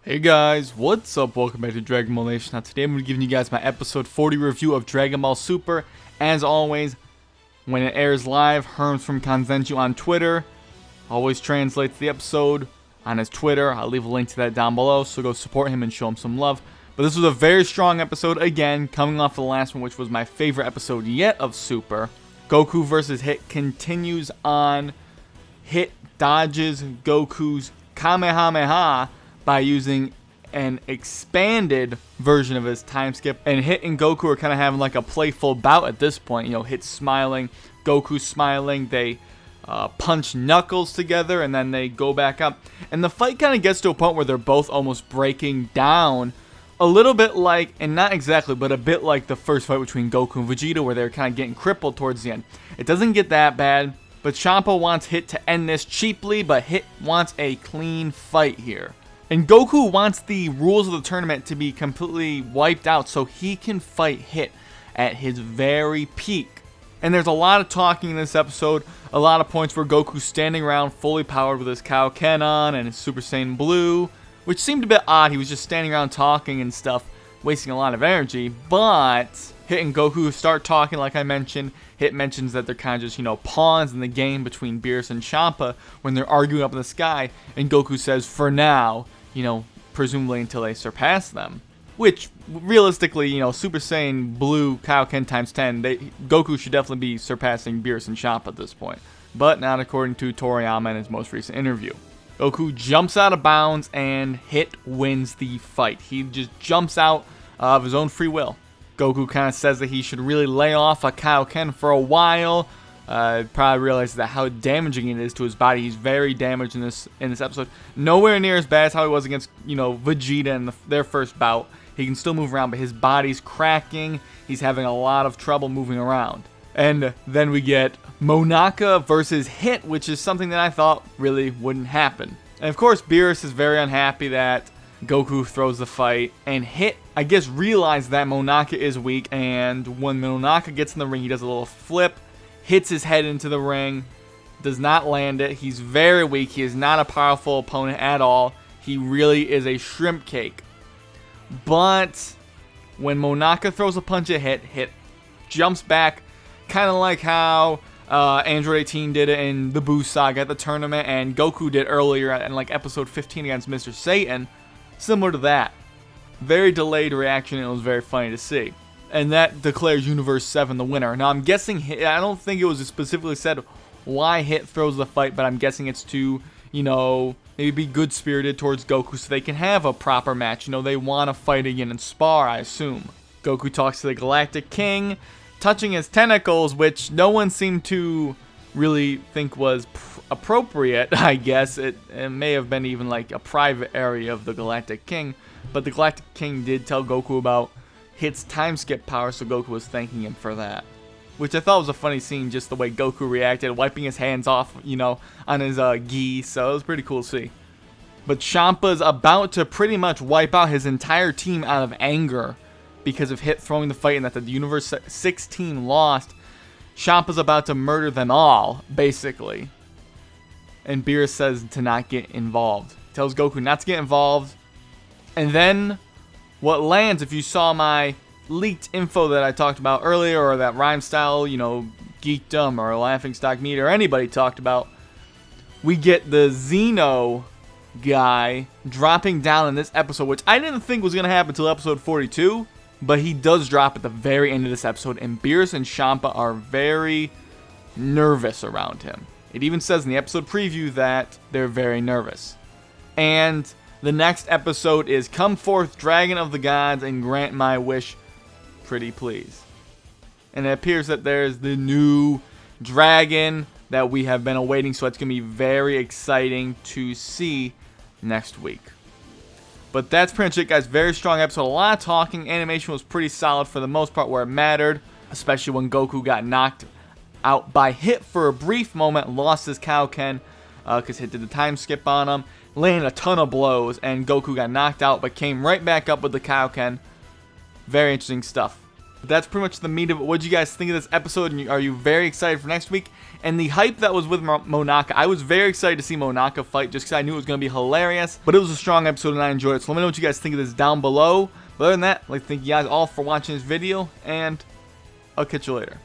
Hey guys, what's up? Welcome back to Dragon Ball Nation. Now today I'm going to be giving you guys my episode 40 review of Dragon Ball Super. As always, when it airs live, Herms from Kanzenju on Twitter always translates the episode on his Twitter. I'll leave a link to that down below, so go support him and show him some love. But this was a very strong episode, again, coming off the last one, which was my favorite episode yet of Super. Goku vs. Hit continues on. Hit dodges Goku's Kamehameha by using an expanded version of his time skip, and Hit and Goku are kind of having like a playful bout at this point. You know, Hit smiling, Goku smiling, they punch knuckles together, and then they go back up, and the fight kind of gets to a point where they're both almost breaking down, a little bit like, and not exactly, but a bit like the first fight between Goku and Vegeta, where they're kind of getting crippled towards the end. It doesn't get that bad, but Champa wants Hit to end this cheaply, but Hit wants a clean fight here. And Goku wants the rules of the tournament to be completely wiped out so he can fight Hit at his very peak. And there's a lot of talking in this episode, a lot of points where Goku's standing around fully powered with his Kaioken on and his Super Saiyan Blue, which seemed a bit odd. He was just standing around talking and stuff, wasting a lot of energy. But Hit and Goku start talking, like I mentioned. Hit mentions that they're kind of just, pawns in the game between Beerus and Champa when they're arguing up in the sky. And Goku says, for now, presumably until they surpass them. Which, realistically, Super Saiyan Blue Kaioken times 10, Goku should definitely be surpassing Beerus and Champa at this point. But not according to Toriyama in his most recent interview. Goku jumps out of bounds and Hit wins the fight. He just jumps out of his own free will. Goku kind of says that he should really lay off a Kaioken for a while. Probably realizes that how damaging it is to his body. He's very damaged in this episode. Nowhere near as bad as how he was against, Vegeta in their first bout. He can still move around, but his body's cracking. He's having a lot of trouble moving around. And then we get Monaka versus Hit, which is something that I thought really wouldn't happen. And of course, Beerus is very unhappy that Goku throws the fight, and Hit, I guess, realized that Monaka is weak, and when Monaka gets in the ring, he does a little flip, hits his head into the ring, does not land it. He's very weak. He is not a powerful opponent at all. He really is a shrimp cake. But when Monaka throws a punch at Hit, Hit jumps back, kind of like how Android 18 did it in the Boo Saga at the tournament, and Goku did earlier in episode 15 against Mr. Satan. Similar to that. Very delayed reaction, and it was very funny to see. And that declares Universe 7 the winner. Now, I'm guessing, I don't think it was specifically said why Hit throws the fight, but I'm guessing it's to, maybe be good-spirited towards Goku so they can have a proper match. They want to fight again and spar, I assume. Goku talks to the Galactic King, touching his tentacles, which no one seemed to really think was appropriate, I guess. It may have been even a private area of the Galactic King, but the Galactic King did tell Goku about Hit's time skip power, so Goku was thanking him for that. Which I thought was a funny scene, just the way Goku reacted, wiping his hands off, on his gi, so it was pretty cool to see. But Champa's about to pretty much wipe out his entire team out of anger because of Hit throwing the fight and that the Universe 6 team lost. Champa's about to murder them all, basically. And Beerus says to not get involved. Tells Goku not to get involved. And then what lands, if you saw my leaked info that I talked about earlier, or that rhyme style, geekdom or laughing stock meter, or anybody talked about, we get the Xeno guy dropping down in this episode, which I didn't think was going to happen until episode 42, but he does drop at the very end of this episode, and Beerus and Champa are very nervous around him. It even says in the episode preview that they're very nervous. And the next episode is Come Forth, Dragon of the Gods, and Grant My Wish, Pretty Please. And it appears that there's the new dragon that we have been awaiting, so it's going to be very exciting to see next week. But that's pretty much it, guys. Very strong episode. A lot of talking. Animation was pretty solid for the most part where it mattered, especially when Goku got knocked out by Hit for a brief moment, lost his Kaioken because Hit did the time skip on him, landed a ton of blows, and Goku got knocked out but came right back up with the Kaioken. Very interesting stuff. But that's pretty much the meat of it. What did you guys think of this episode? And are you very excited for next week? And the hype that was with Monaka, I was very excited to see Monaka fight just because I knew it was going to be hilarious. But it was a strong episode and I enjoyed it. So let me know what you guys think of this down below. But other than that, I'd like to thank you guys all for watching this video, and I'll catch you later.